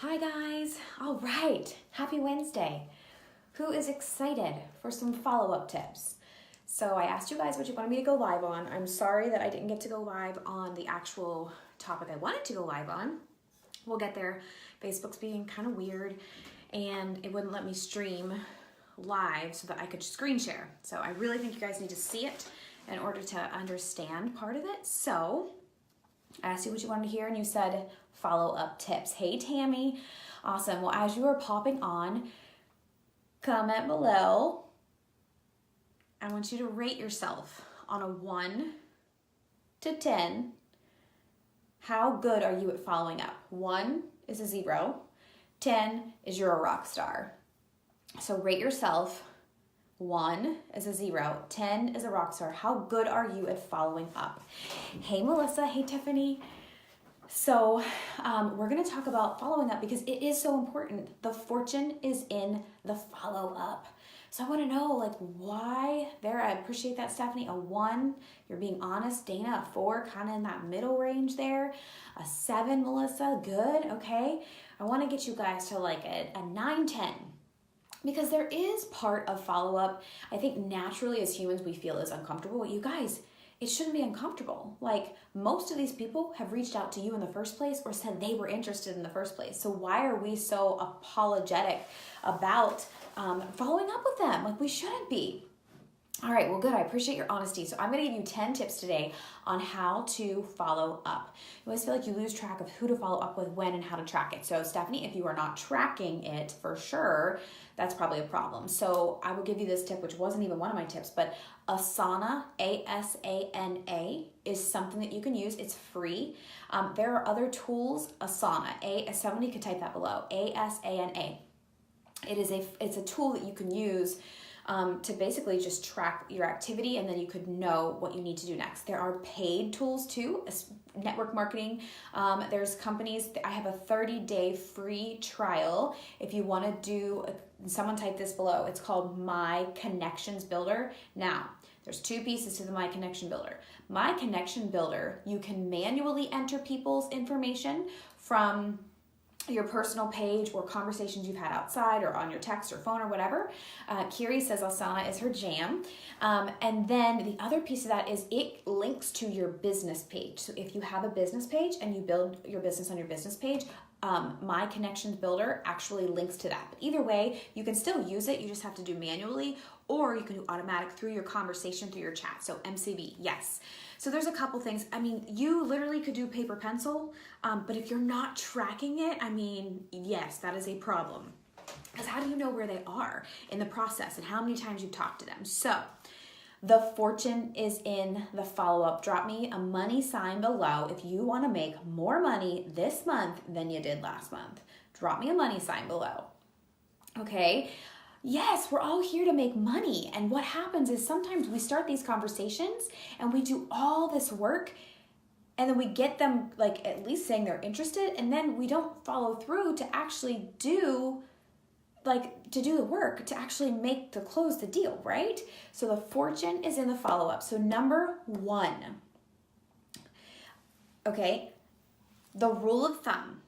Hi guys. All right. Happy Wednesday. Who is excited for some follow-up tips? So I asked you guys what you wanted me to go live on. I'm sorry that I didn't get to go live on the actual topic I wanted to go live on. We'll get there. Facebook's being kind of weird and it wouldn't let me stream live so that I could screen share. So I really think you guys need to see it in order to understand part of it. So I asked you what you wanted to hear and you said follow-up tips. Hey Tammy, awesome. Well, as you are popping on, comment below. I want you to rate yourself on a 1 to 10. How good are you at following up? 1 is a 0, 10 is you're a rock star. So rate yourself. 1 is a 0, 10 is a rock star. How good are you at following up? Hey Melissa, hey Tiffany. So we're gonna talk about following up because it is so important. The fortune is in the follow up. So I wanna know like why, Vera, I appreciate that, Stephanie, a 1, you're being honest. Dana, a 4, kind of in that middle range there. A 7, Melissa, good, okay. I wanna get you guys to like a 9, 10. Because there is part of follow-up, I think naturally as humans we feel is uncomfortable. You guys, it shouldn't be uncomfortable. Like most of these people have reached out to you in the first place or said they were interested in the first place. So why are we so apologetic about following up with them? Like we shouldn't be. All right, well, good. I appreciate your honesty. So I'm going to give you 10 tips today on how to follow up. You always feel like you lose track of who to follow up with, when, and how to track it. So Stephanie, if you are not tracking it for sure, that's probably a problem. So I will give you this tip, which wasn't even one of my tips, but Asana, A-S-A-N-A, is something that you can use. It's free. There are other tools. Asana, somebody could type that below, A-S-A-N-A. It's a tool that you can use to basically just track your activity, and then you could know what you need to do next. There are paid tools too, network marketing. There's companies, I have a 30-day free trial. If you want to do, someone type this below, it's called My Connections Builder. Now, there's 2 pieces to the My Connection Builder. My Connection Builder, you can manually enter people's information from your personal page or conversations you've had outside or on your text or phone or whatever. Kiri says Asana is her jam. And then the other piece of that is it links to your business page. So if you have a business page and you build your business on your business page, My Connections Builder actually links to that. But either way, you can still use it. You just have to do manually, or you can do automatic through your conversation, through your chat. So MCB, yes. So there's a couple things. I mean, you literally could do paper pencil, but if you're not tracking it, I mean, yes, that is a problem. Because how do you know where they are in the process and how many times you've talked to them? So the fortune is in the follow-up. Drop me a money sign below if you want to make more money this month than you did last month. Drop me a money sign below. Okay. Yes, we're all here to make money. And what happens is sometimes we start these conversations and we do all this work and then we get them like at least saying they're interested, and then we don't follow through to actually do the work to actually close the deal, right? So the fortune is in the follow-up. So number 1, okay, the rule of thumb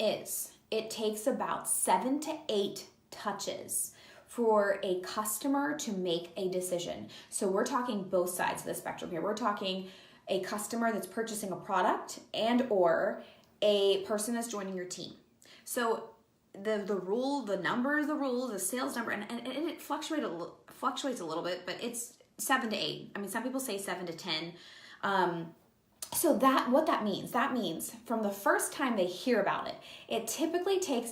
is it takes about 7 to 8 touches for a customer to make a decision. So we're talking both sides of the spectrum here. We're talking a customer that's purchasing a product and or a person that's joining your team. So the rule, the number is the rule, the sales number, and it fluctuates a little bit, but it's 7 to 8. I mean, some people say 7 to 10. So what that means from the first time they hear about it, it typically takes,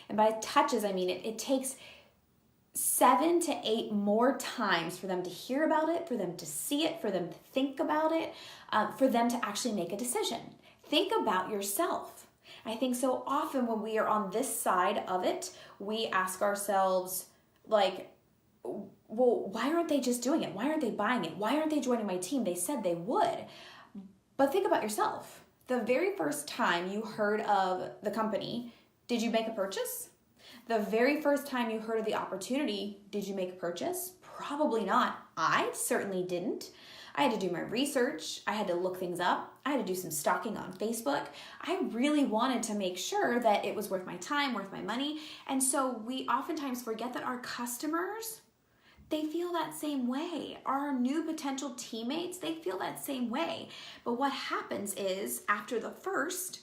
and by touches, I mean it takes 7 to 8 more times for them to hear about it, for them to see it, for them to think about it, for them to actually make a decision. Think about yourself. I think so often when we are on this side of it, we ask ourselves like, well, why aren't they just doing it? Why aren't they buying it? Why aren't they joining my team? They said they would. But think about yourself. The very first time you heard of the company, did you make a purchase? The very first time you heard of the opportunity, did you make a purchase? Probably not. I certainly didn't. I had to do my research. I had to look things up. I had to do some stalking on Facebook. I really wanted to make sure that it was worth my time, worth my money. And so we oftentimes forget that our customers, they feel that same way. Our new potential teammates, they feel that same way. But what happens is after the first,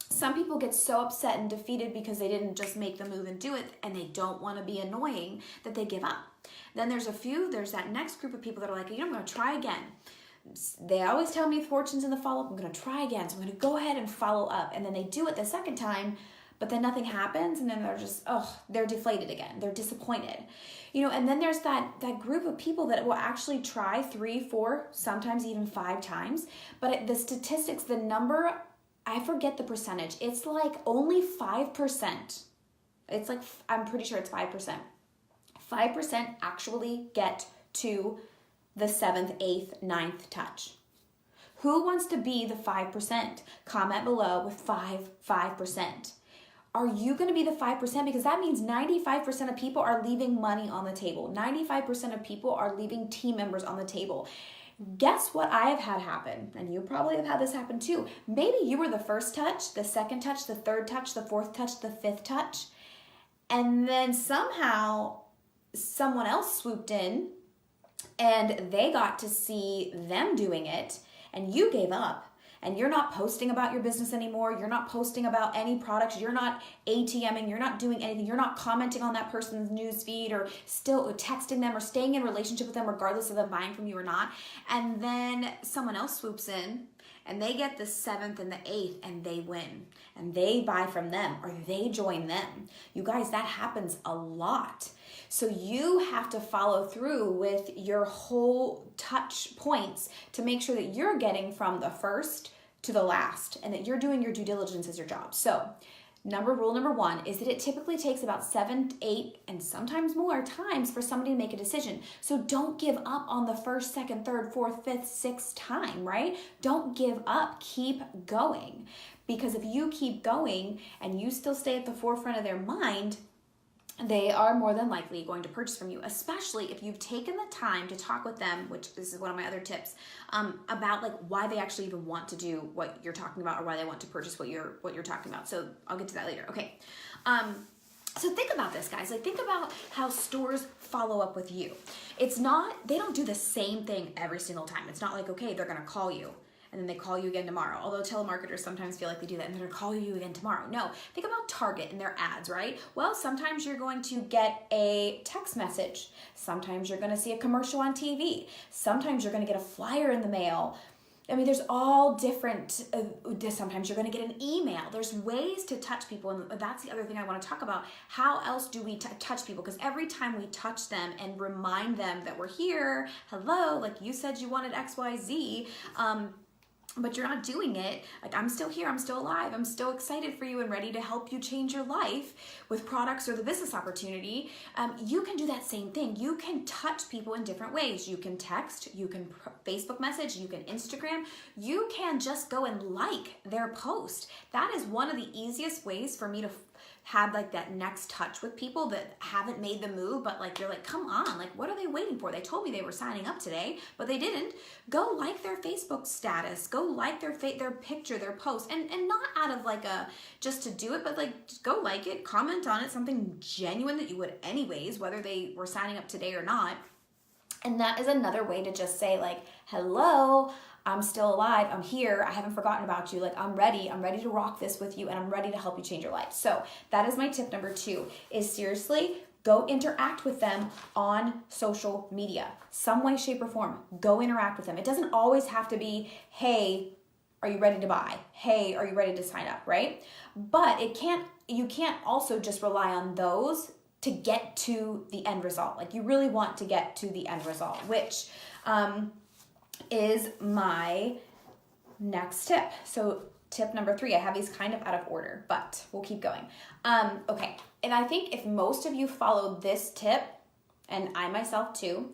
some people get so upset and defeated because they didn't just make the move and do it, and they don't want to be annoying, that they give up. Then there's that next group of people that are like, I'm going to try again. They always tell me fortunes in the follow-up. I'm going to try again. So I'm going to go ahead and follow up. And then they do it the second time, but then nothing happens. And then they're just, they're deflated again. They're disappointed. And then there's that group of people that will actually try 3, 4, sometimes even 5 times. But the statistics, the number, I forget the percentage. It's like only 5%. It's like, I'm pretty sure it's 5%. 5% actually get to the 7th, 8th, 9th touch. Who wants to be the 5%? Comment below with 5%. Are you going to be the 5%? Because that means 95% of people are leaving money on the table. 95% of people are leaving team members on the table. Guess what I have had happen? And you probably have had this happen too. Maybe you were the first touch, the second touch, the third touch, the fourth touch, the fifth touch. And then somehow someone else swooped in and they got to see them doing it, and you gave up. And you're not posting about your business anymore. You're not posting about any products. You're not ATMing. You're not doing anything. You're not commenting on that person's news feed or still texting them or staying in relationship with them regardless of them buying from you or not. And then someone else swoops in and they get the 7th and the 8th and they win. And they buy from them or they join them. You guys, that happens a lot. So you have to follow through with your whole touch points to make sure that you're getting from the first to the last and that you're doing your due diligence as your job. So rule number 1 is that it typically takes about 7, 8, and sometimes more times for somebody to make a decision. So don't give up on the 1st, 2nd, 3rd, 4th, 5th, 6th time, right? Don't give up. Keep going. Because if you keep going and you still stay at the forefront of their mind, they are more than likely going to purchase from you, especially if you've taken the time to talk with them, which this is one of my other tips, about like why they actually even want to do what you're talking about or why they want to purchase what you're talking about. So I'll get to that later. Okay. So think about this, guys. Like, think about how stores follow up with you. They don't do the same thing every single time. It's not like, okay, they're going to call you and then they call you again tomorrow. Although telemarketers sometimes feel like they do that and they're gonna call you again tomorrow. No, think about Target and their ads, right? Well, sometimes you're going to get a text message. Sometimes you're gonna see a commercial on TV. Sometimes you're gonna get a flyer in the mail. I mean, there's all different, sometimes you're going to get an email. There's ways to touch people, and that's the other thing I want to talk about. How else do we touch people? Because every time we touch them and remind them that we're here, hello, like you said you wanted XYZ, but you're not doing it, like I'm still here, I'm still alive, I'm still excited for you and ready to help you change your life with products or the business opportunity, you can do that same thing. You can touch people in different ways. You can text, you can Facebook message, you can Instagram, you can just go and like their post. That is one of the easiest ways for me to have like that next touch with people that haven't made the move, but like you're like, come on, like what are they waiting for? They told me they were signing up today, but they didn't. Go like their Facebook status, go like their picture, their post, and not out of like a just to do it, but like just go like it, comment on it, something genuine that you would anyways, whether they were signing up today or not. And that is another way to just say like, hello, I'm still alive, I'm here, I haven't forgotten about you, like I'm ready to rock this with you, and I'm ready to help you change your life. So that is my tip number 2, is seriously, go interact with them on social media. Some way, shape, or form, go interact with them. It doesn't always have to be, hey, are you ready to buy? Hey, are you ready to sign up, right? But you can't also just rely on those to get to the end result. Like you really want to get to the end result, which, is my next tip. So tip number 3, I have these kind of out of order, but we'll keep going. Okay, and I think if most of you follow this tip, and I myself too,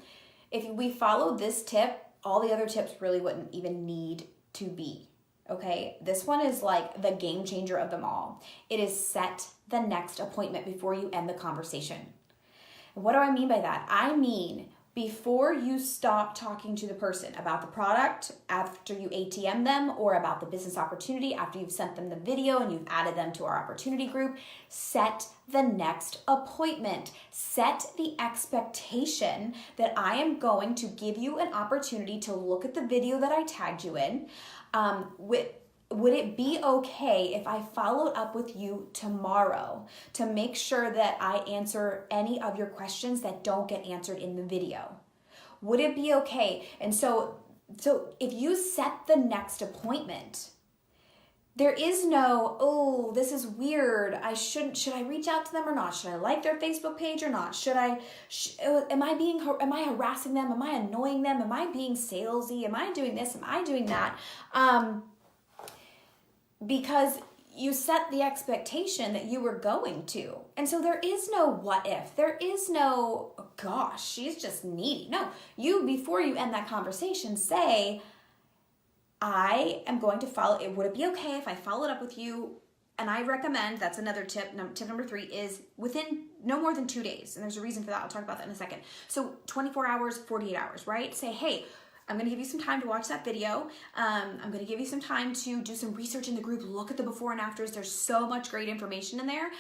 if we follow this tip, all the other tips really wouldn't even need to be. Okay, this one is like the game changer of them all. It is set the next appointment before you end the conversation. What do I mean by that? I mean, before you stop talking to the person about the product after you ATM them, or about the business opportunity after you've sent them the video and you've added them to our opportunity group, set the next appointment. Set the expectation that I am going to give you an opportunity to look at the video that I tagged you in. Would it be okay if I followed up with you tomorrow to make sure that I answer any of your questions that don't get answered in the video? Would it be okay? And so if you set the next appointment, there is no, oh, this is weird. Should I reach out to them or not? Should I like their Facebook page or not? Am I harassing them? Am I annoying them? Am I being salesy? Am I doing this? Am I doing that? Because you set the expectation that you were going to. And so there is no what if. There is no, oh gosh, she's just needy. No, before you end that conversation, say, I am going to follow, would it be okay if I followed up with you? And I recommend, that's another tip. Tip number 3 is within no more than 2 days. And there's a reason for that. I'll talk about that in a second. So 24 hours, 48 hours, right? Say, hey, I'm going to give you some time to watch that video. I'm going to give you some time to do some research in the group, look at the before and afters. There's so much great information in there.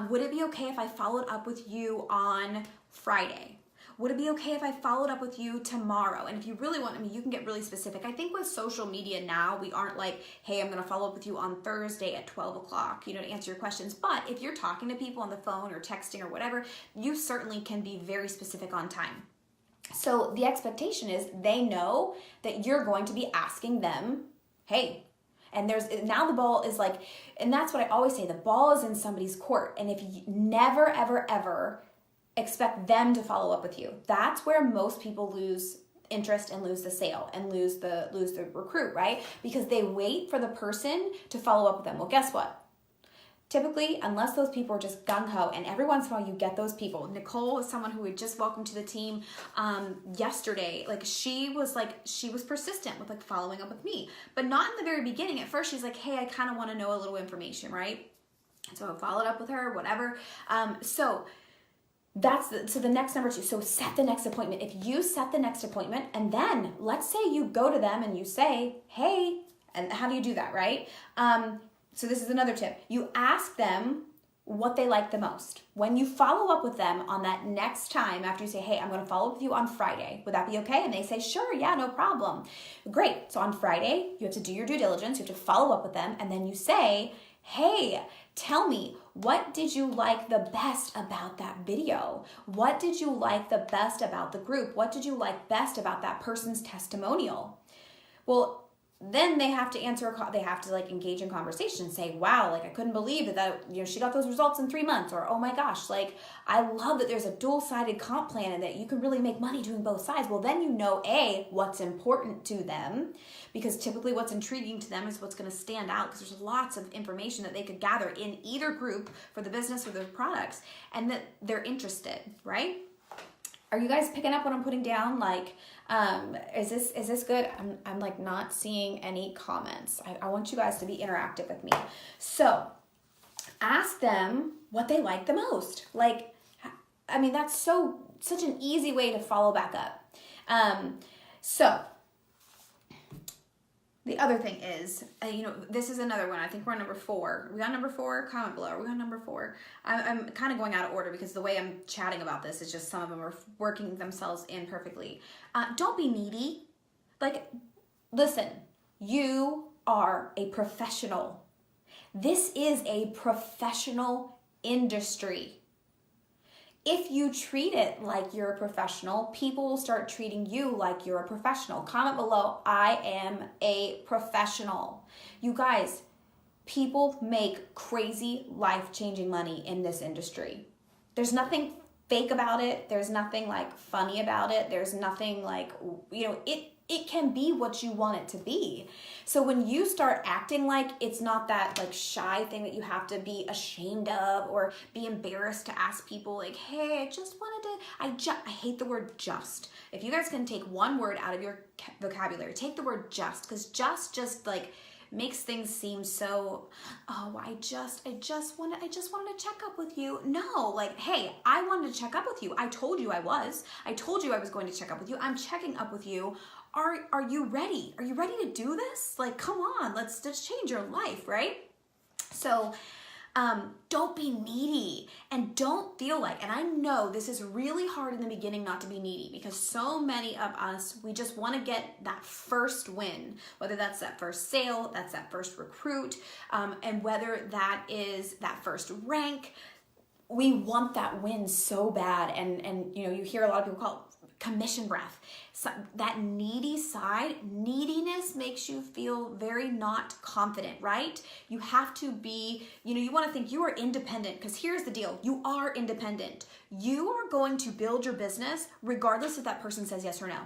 Would it be okay if I followed up with you on Friday? Would it be okay if I followed up with you tomorrow? And if you really want, you can get really specific. I think with social media now, we aren't like, hey, I'm going to follow up with you on Thursday at 12 o'clock, to answer your questions. But if you're talking to people on the phone or texting or whatever, you certainly can be very specific on time. So the expectation is they know that you're going to be asking them, hey, and now the ball is like, and that's what I always say, the ball is in somebody's court. And if you never, ever, ever expect them to follow up with you, that's where most people lose interest and lose the sale and lose the recruit, right? Because they wait for the person to follow up with them. Well, guess what? Typically, unless those people are just gung-ho, and every once in a while you get those people. Nicole is someone who had just welcomed to the team yesterday. She was persistent with following up with me, but not in the very beginning. At first, she's like, hey, I kind of want to know a little information, right? So I followed up with her, whatever. So the next number 2. So set the next appointment. If you set the next appointment, and then let's say you go to them and you say, hey, and how do you do that, right? So this is another tip. You ask them what they like the most. When you follow up with them on that next time after you say, hey, I'm going to follow up with you on Friday. Would that be okay? And they say, sure, yeah, no problem. Great. So on Friday, you have to do your due diligence. You have to follow up with them. And then you say, hey, tell me, what did you like the best about that video? What did you like the best about the group? What did you like best about that person's testimonial? Well, then they have to engage in conversation and say, wow, I couldn't believe that she got those results in 3 months, or oh my gosh, I love that there's a dual-sided comp plan and that you can really make money doing both sides. Well, then what's important to them, because typically what's intriguing to them is what's going to stand out, because there's lots of information that they could gather in either group for the business or the products, and that they're interested, right? Are you guys picking up what I'm putting down? Is this good? I'm not seeing any comments. I want you guys to be interactive with me. So ask them what they like the most. That's such an easy way to follow back up. So the other thing is, this is another one. I think we're on number 4. We got number 4? Comment below. Are we on number 4? I'm kind of going out of order because the way I'm chatting about this is just some of them are working themselves in perfectly. Don't be needy. Listen, you are a professional. This is a professional industry. If you treat it like you're a professional, people will start treating you like you're a professional. Comment below, I am a professional. You guys, people make crazy life-changing money in this industry. There's nothing fake about it. There's nothing funny about it. There's nothing it can be what you want it to be. So when you start acting like it's not that shy thing that you have to be ashamed of or be embarrassed to ask people hey, I just wanted to, I hate the word just. If you guys can take one word out of your vocabulary, take the word just, because just makes things seem so, oh, I just wanted to check up with you. No, like, hey, I wanted to check up with you. I told you I was going to check up with you. I'm checking up with you. Are you ready? Are you ready to do this? Like, come on, let's change your life, right? So don't be needy, and don't feel like, and I know this is really hard in the beginning not to be needy, because so many of us, we just want to get that first win, whether that's that first sale, that's that first recruit, and whether that is that first rank. We want that win so bad, and you know, you hear a lot of people call it commission breath. So that needy side, neediness makes you feel very not confident, right? You have to be, you know, you want to think you are independent, because here's the deal. You are independent. You are going to build your business regardless if that person says yes or no.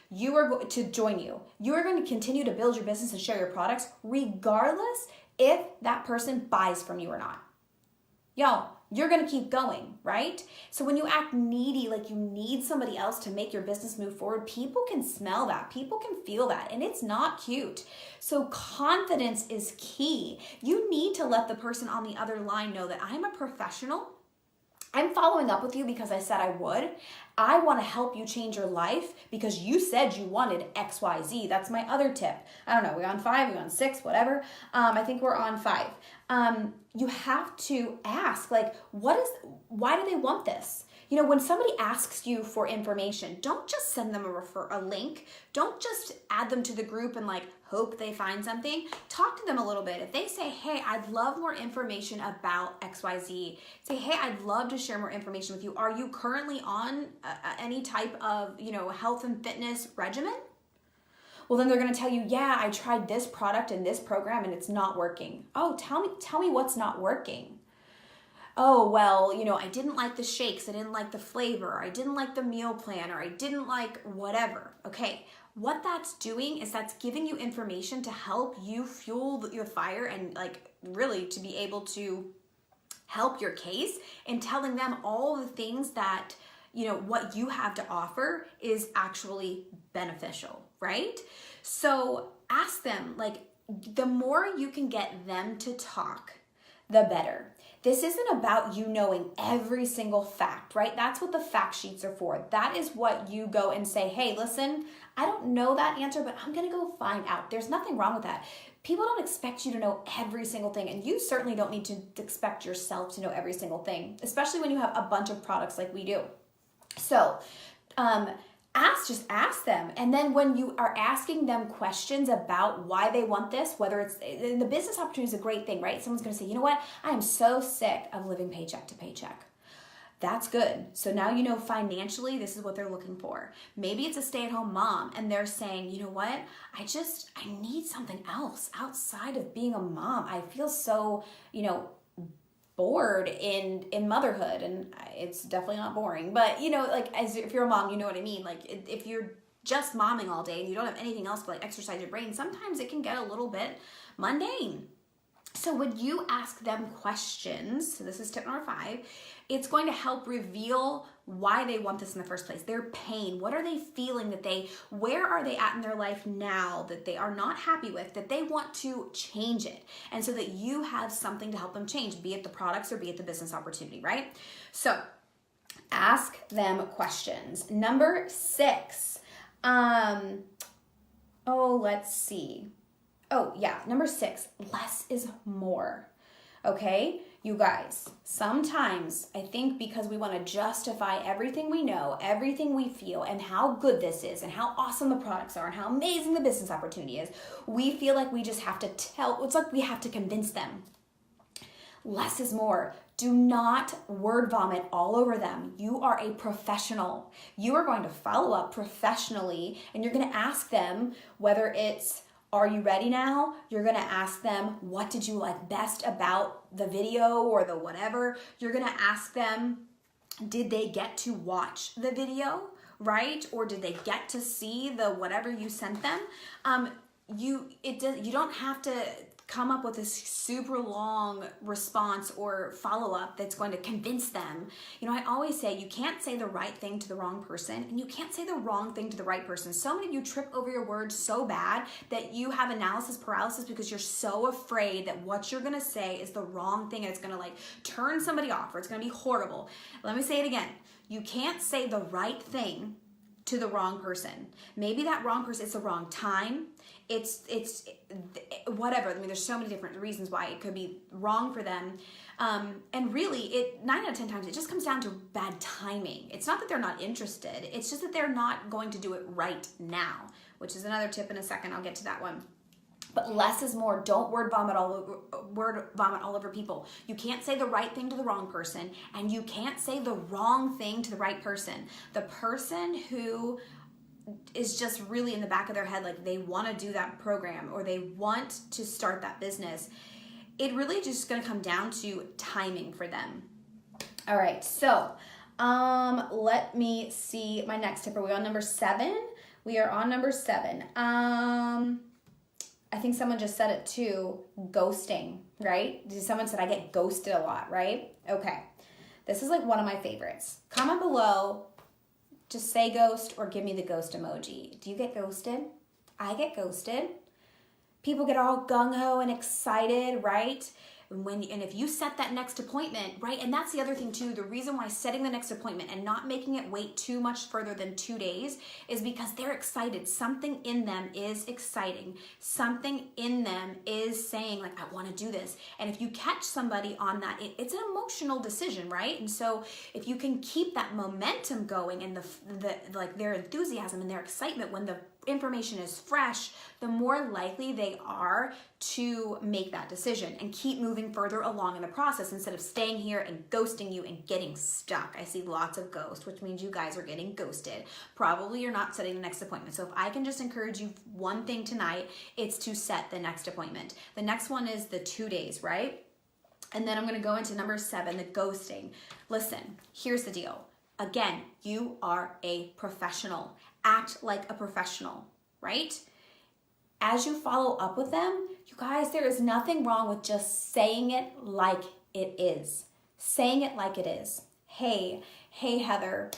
You are going to join you. You are going to continue to build your business and share your products regardless if that person buys from you or not. Y'all, you're going to keep going, right? So when you act needy, like you need somebody else to make your business move forward, people can smell that. People can feel that, and it's not cute. So confidence is key. You need to let the person on the other line know that I'm a professional. I'm following up with you because I said I would. I want to help you change your life because you said you wanted X, Y, Z. That's my other tip. I don't know, we're on 5, we're on 6, whatever. I think we're on 5. You have to ask, like, why do they want this? You know, when somebody asks you for information, don't just send them a link. Don't just add them to the group and like hope they find something. Talk to them a little bit. If they say, hey, I'd love more information about XYZ, say, hey, I'd love to share more information with you. Are you currently on any type of, you know, health and fitness regimen? Well, then they're going to tell you, yeah, I tried this product and this program and it's not working. Oh, tell me what's not working. Oh, well, you know, I didn't like the shakes, I didn't like the flavor, I didn't like the meal plan, or I didn't like whatever. Okay, what that's doing is that's giving you information to help you fuel your fire and like really to be able to help your case, and telling them all the things that, you know, what you have to offer is actually beneficial, right? So ask them, like, the more you can get them to talk, the better. This isn't about you knowing every single fact, right? That's what the fact sheets are for. That is what you go and say, hey, listen, I don't know that answer, but I'm gonna go find out. There's nothing wrong with that. People don't expect you to know every single thing, and you certainly don't need to expect yourself to know every single thing, especially when you have a bunch of products like we do. So, just ask them. And then when you are asking them questions about why they want this, whether it's in the business opportunity is a great thing, right? Someone's going to say, you know what? I am so sick of living paycheck to paycheck. That's good. So now you know financially, this is what they're looking for. Maybe it's a stay-at-home mom and they're saying, you know what? I need something else outside of being a mom. I feel so, you know, bored in motherhood, and it's definitely not boring, but you know, like, as if you're a mom, you know what I mean. Like, if you're just momming all day and you don't have anything else to like exercise your brain, sometimes it can get a little bit mundane. So when you ask them questions, so this is tip number 5, it's going to help reveal why they want this in the first place. Their pain, what are they feeling, where are they at in their life now that they are not happy with, that they want to change it. And so that you have something to help them change, be it the products or be it the business opportunity, right? So ask them questions. Number 6, let's see. Oh yeah, number 6, less is more. Okay, you guys, sometimes I think because we want to justify everything we know, everything we feel, and how good this is, and how awesome the products are, and how amazing the business opportunity is, we feel like we just have to it's like we have to convince them. Less is more. Do not word vomit all over them. You are a professional. You are going to follow up professionally, and you're going to ask them whether it's, are you ready now? You're going to ask them, what did you like best about the video or the whatever? You're going to ask them, did they get to watch the video, right? Or did they get to see the whatever you sent them? You don't have to come up with this super long response or follow-up that's going to convince them. You know, I always say you can't say the right thing to the wrong person, and you can't say the wrong thing to the right person. So many of you trip over your words so bad that you have analysis paralysis because you're so afraid that what you're gonna say is the wrong thing and it's gonna like turn somebody off or it's gonna be horrible. Let me say it again. You can't say the right thing to the wrong person. Maybe that wrong person, it's the wrong time. It's whatever. I mean, there's so many different reasons why it could be wrong for them. And really, 9 out of 10 times, it just comes down to bad timing. It's not that they're not interested. It's just that they're not going to do it right now, which is another tip in a second. I'll get to that one. But less is more. Don't word vomit all over people. You can't say the right thing to the wrong person, and you can't say the wrong thing to the right person. The person who is just really in the back of their head, like they want to do that program or they want to start that business, it really just going to come down to timing for them. All right, so let me see my next tip. Are we on number 7? We are on number 7. I think someone just said it too, ghosting, right? Someone said I get ghosted a lot, right? Okay, this is like one of my favorites. Comment below, just say ghost or give me the ghost emoji. Do you get ghosted? I get ghosted. People get all gung-ho and excited, right? And if you set that next appointment, right? And that's the other thing too. The reason why setting the next appointment and not making it wait too much further than 2 days is because they're excited. Something in them is exciting. Something in them is saying like, I want to do this. And if you catch somebody on that, it's an emotional decision, right? And so if you can keep that momentum going and like their enthusiasm and their excitement when the information is fresh, the more likely they are to make that decision and keep moving further along in the process instead of staying here and ghosting you and getting stuck. I see lots of ghosts, which means you guys are getting ghosted. Probably you're not setting the next appointment. So if I can just encourage you one thing tonight, it's to set the next appointment. The next one is the 2 days, right? And then I'm going to go into number 7, the ghosting. Listen, here's the deal. Again, you are a professional. Act like a professional, right? As you follow up with them, you guys, there is nothing wrong with just saying it like it is. Saying it like it is. Hey, Heather,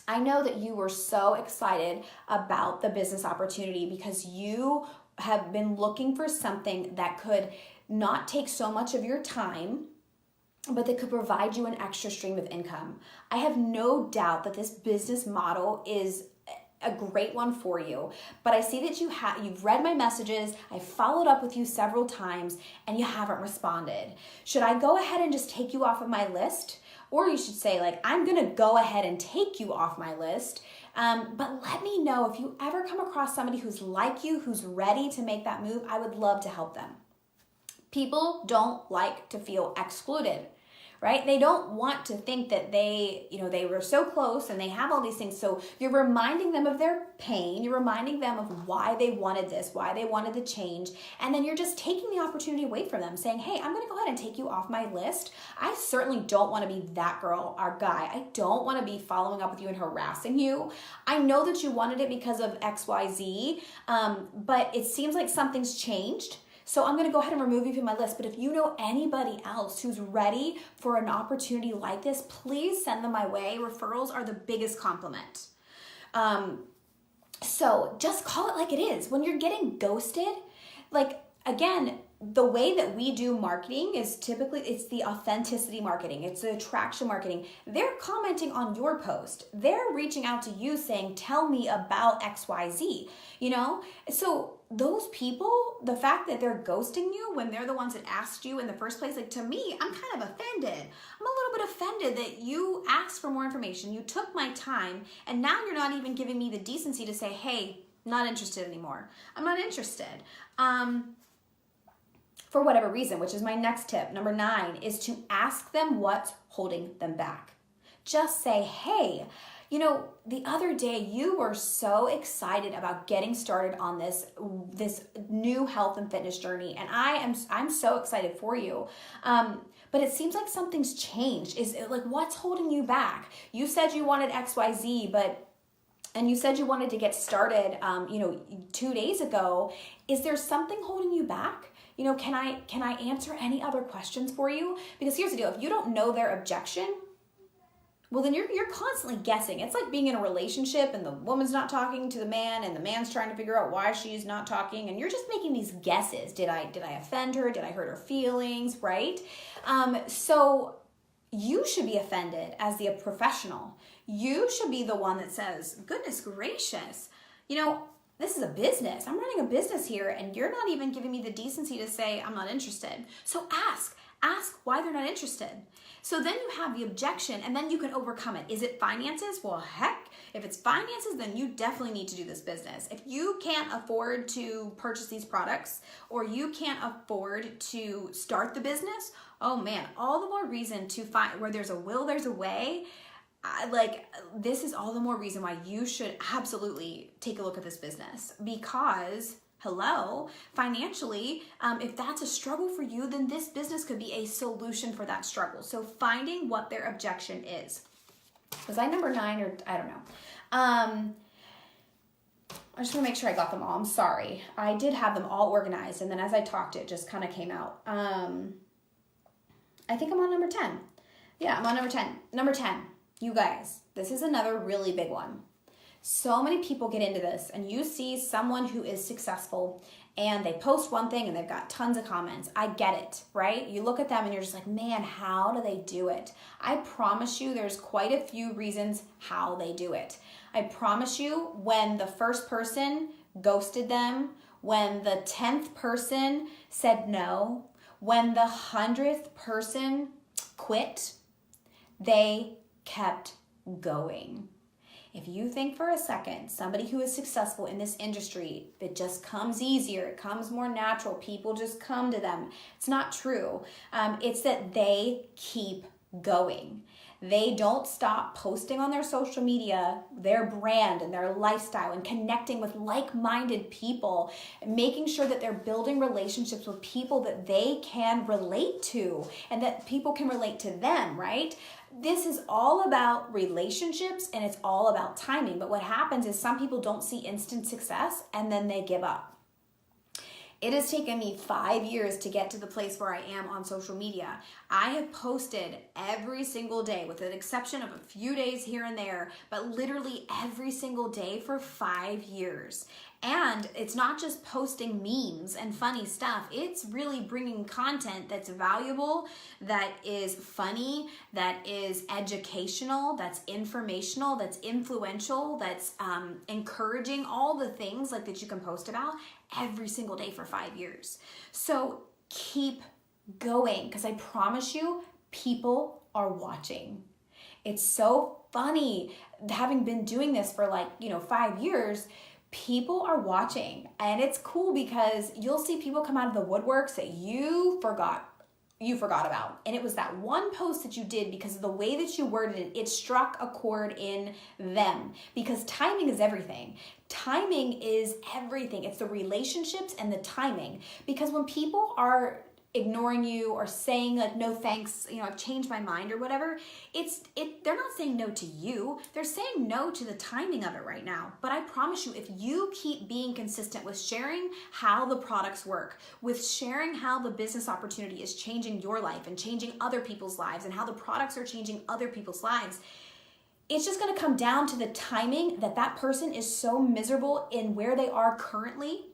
I know that you were so excited about the business opportunity because you have been looking for something that could not take so much of your time, but that could provide you an extra stream of income. I have no doubt that this business model is a great one for you, but I see that you've read my messages, I followed up with you several times, and you haven't responded. Should I go ahead and just take you off of my list? Or you should say like, I'm gonna go ahead and take you off my list, but let me know if you ever come across somebody who's like you, who's ready to make that move. I would love to help them. People don't like to feel excluded, right? They don't want to think that they were so close and they have all these things. So you're reminding them of their pain. You're reminding them of why they wanted this, why they wanted the change. And then you're just taking the opportunity away from them saying, hey, I'm going to go ahead and take you off my list. I certainly don't want to be that girl or guy. I don't want to be following up with you and harassing you. I know that you wanted it because of XYZ, but it seems like something's changed. So I'm gonna go ahead and remove you from my list. But if you know anybody else who's ready for an opportunity like this, please send them my way. Referrals are the biggest compliment. So just call it like it is. When you're getting ghosted, like again, the way that we do marketing is typically, it's the authenticity marketing. It's the attraction marketing. They're commenting on your post. They're reaching out to you saying, tell me about XYZ, you know? So those people, the fact that they're ghosting you when they're the ones that asked you in the first place, like to me, I'm kind of offended. I'm a little bit offended that you asked for more information. You took my time and now you're not even giving me the decency to say, hey, not interested anymore. I'm not interested. For whatever reason, which is my next tip. Number 9 is to ask them what's holding them back. Just say, hey, you know, the other day you were so excited about getting started on this new health and fitness journey, and I'm so excited for you. But it seems like something's changed. Is it like, what's holding you back? You said you wanted XYZ, and you said you wanted to get started, 2 days ago. Is there something holding you back? Can I answer any other questions for you? Because here's the deal. If you don't know their objection, well, then you're constantly guessing. It's like being in a relationship and the woman's not talking to the man and the man's trying to figure out why she's not talking, and you're just making these guesses. Did I offend her? Did I hurt her feelings, right? So you should be offended as the professional. You should be the one that says, goodness gracious, this is a business. I'm running a business here, and you're not even giving me the decency to say I'm not interested. So ask why they're not interested. So then you have the objection, and then you can overcome it. Is it finances? Well, heck, if it's finances, then you definitely need to do this business. If you can't afford to purchase these products, or you can't afford to start the business, oh man, all the more reason to find where there's a will, there's a way. This is all the more reason why you should absolutely take a look at this business, because financially, if that's a struggle for you, then this business could be a solution for that struggle. So finding what their objection is. Was I number 9 or I don't know. I just want to make sure I got them all. I'm sorry. I did have them all organized, and then as I talked, it just kind of came out. I think I'm on number 10. Yeah, I'm on number 10. Number 10, you guys, this is another really big one. So many people get into this, and you see someone who is successful and they post one thing and they've got tons of comments. I get it, right? You look at them and you're just like, man, how do they do it? I promise you there's quite a few reasons how they do it. I promise you, when the first person ghosted them, when the 10th person said no, when the 100th person quit, they kept going. If you think for a second, somebody who is successful in this industry, it just comes easier, it comes more natural, people just come to them. It's not true. It's that they keep going. They don't stop posting on their social media, their brand and their lifestyle, and connecting with like-minded people, making sure that they're building relationships with people that they can relate to and that people can relate to them, right? This is all about relationships, and it's all about timing. But what happens is some people don't see instant success and then they give up. It has taken me 5 years to get to the place where I am on social media. I have posted every single day, with an exception of a few days here and there, but literally every single day for 5 years. And it's not just posting memes and funny stuff. It's really bringing content that's valuable, that is funny, that is educational, that's informational, that's influential, that's encouraging, all the things like that you can post about every single day for 5 years. So keep going, because I promise you, people are watching. It's so funny, having been doing this for 5 years, people are watching, and it's cool because you'll see people come out of the woodworks that you forgot about. And it was that one post that you did, because of the way that you worded it, it struck a chord in them, because timing is everything. Timing is everything. It's the relationships and the timing, because when people are ignoring you or saying like, no thanks, I've changed my mind or whatever, they're not saying no to you, they're saying no to the timing of it right now. But I promise you, if you keep being consistent with sharing how the products work, with sharing how the business opportunity is changing your life and changing other people's lives, and how the products are changing other people's lives, it's just going to come down to the timing, that person is so miserable in where they are currently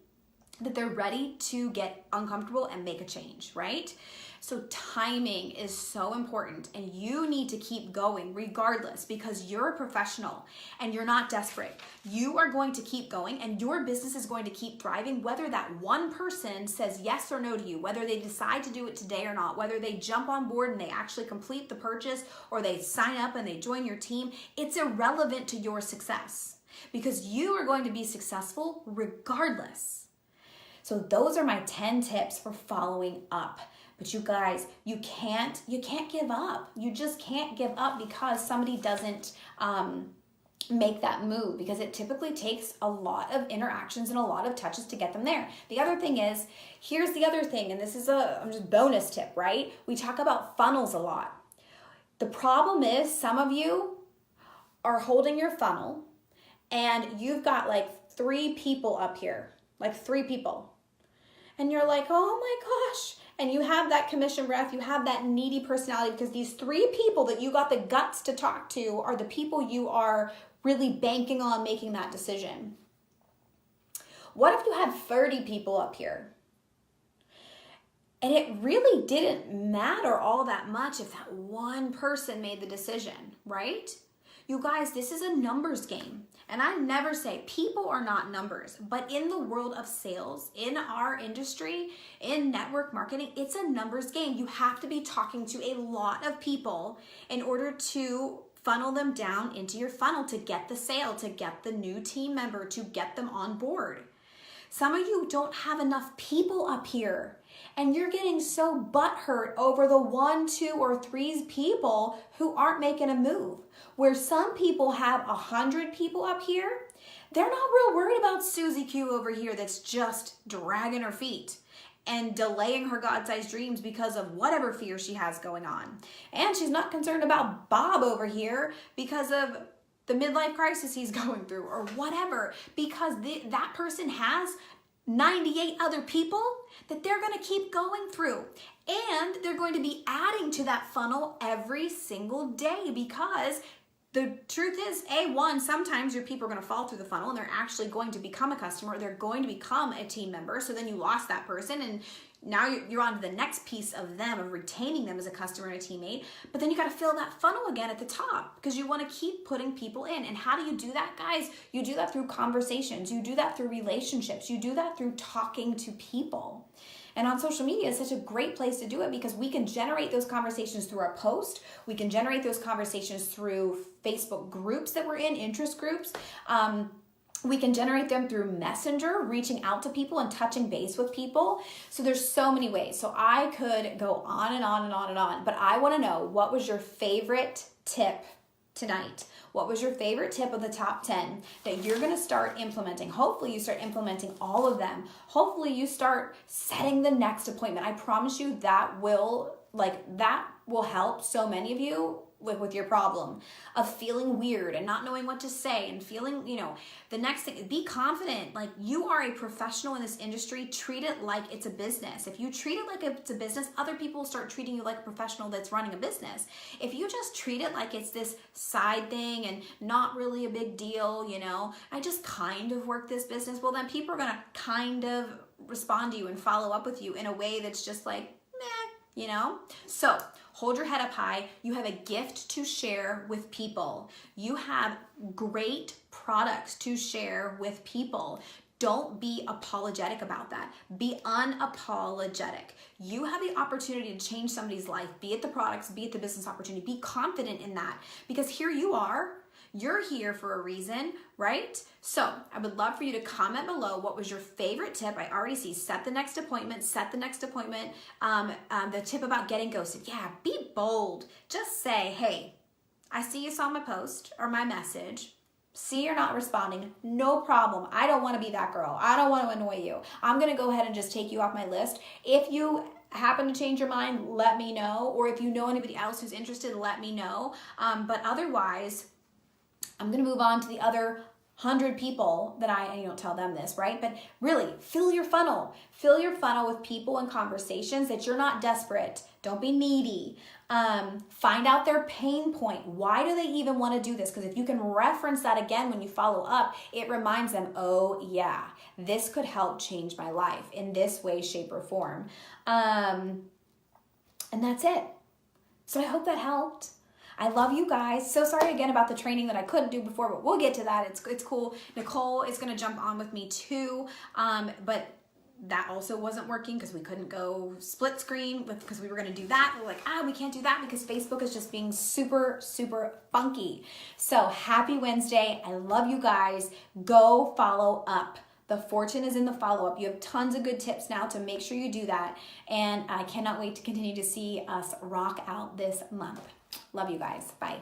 that they're ready to get uncomfortable and make a change, right? So timing is so important, and you need to keep going regardless, because you're a professional and you're not desperate. You are going to keep going, and your business is going to keep thriving, whether that one person says yes or no to you, whether they decide to do it today or not, whether they jump on board and they actually complete the purchase, or they sign up and they join your team. It's irrelevant to your success, because you are going to be successful regardless. So those are my 10 tips for following up. But you guys, you can't give up. You just can't give up because somebody doesn't make that move, because it typically takes a lot of interactions and a lot of touches to get them there. The other thing is, here's the other thing, and this is just bonus tip, right? We talk about funnels a lot. The problem is, some of you are holding your funnel and you've got like 3 people up here, like 3 people. and you're like, oh my gosh. And you have that commission breath, you have that needy personality, because these 3 people that you got the guts to talk to are the people you are really banking on making that decision. What if you had 30 people up here? And it really didn't matter all that much if that one person made the decision, right? You guys, this is a numbers game. And I never say people are not numbers, but in the world of sales, in our industry, in network marketing, it's a numbers game. You have to be talking to a lot of people in order to funnel them down into your funnel to get the sale, to get the new team member, to get them on board. Some of you don't have enough people up here, and you're getting so butthurt over the 1, 2, or 3 people who aren't making a move. Where some people have 100 people up here, they're not real worried about Susie Q over here that's just dragging her feet and delaying her God-sized dreams because of whatever fear she has going on. And she's not concerned about Bob over here because of the midlife crisis he's going through or whatever, because that person has 98 other people that they're going to keep going through. And they're going to be adding to that funnel every single day, because the truth is, A1, sometimes your people are going to fall through the funnel and they're actually going to become a customer. They're going to become a team member. So then you lost that person, and now you're on to the next piece of them, of retaining them as a customer and a teammate. But then you got to fill that funnel again at the top, because you want to keep putting people in. And how do you do that, guys? You do that through conversations. You do that through relationships. You do that through talking to people. And on social media is such a great place to do it, because we can generate those conversations through our post. We can generate those conversations through Facebook groups that we're in, interest groups. We can generate them through Messenger, reaching out to people and touching base with people. So there's so many ways. So I could go on and on and on and on, but I want to know, what was your favorite tip tonight? What was your favorite tip of the top 10 that you're going to start implementing? Hopefully you start implementing all of them. Hopefully you start setting the next appointment. I promise you that will help so many of you with your problem of feeling weird and not knowing what to say and feeling, the next thing, be confident. Like, you are a professional in this industry. Treat it like it's a business. If you treat it like it's a business, other people will start treating you like a professional that's running a business. If you just treat it like it's this side thing and not really a big deal, I just kind of work this business, well, then people are going to kind of respond to you and follow up with you in a way that's just like, meh, So hold your head up high. You have a gift to share with people. You have great products to share with people. Don't be apologetic about that. Be unapologetic. You have the opportunity to change somebody's life, be it the products, be it the business opportunity. Be confident in that, because here you are. You're here for a reason, right? So I would love for you to comment below, what was your favorite tip? I already see set the next appointment. The tip about getting ghosted. Yeah, be bold. Just say, hey, I see you saw my post or my message. See you're not responding. No problem. I don't want to be that girl. I don't want to annoy you. I'm going to go ahead and just take you off my list. If you happen to change your mind, let me know. Or if you know anybody else who's interested, let me know. But otherwise, I'm going to move on to the other 100 people that I don't tell them this, right? But really, fill your funnel. Fill your funnel with people and conversations that you're not desperate. Don't be needy. Find out their pain point. Why do they even want to do this? Because if you can reference that again when you follow up, it reminds them, oh yeah, this could help change my life in this way, shape, or form. And that's it. So I hope that helped. I love you guys. So sorry again about the training that I couldn't do before, but we'll get to that. It's cool. Nicole is going to jump on with me too. But that also wasn't working because we couldn't go split screen because we were going to do that. We're like, we can't do that because Facebook is just being super, super funky. So happy Wednesday. I love you guys. Go follow up. The fortune is in the follow-up. You have tons of good tips now to make sure you do that. And I cannot wait to continue to see us rock out this month. Love you guys. Bye.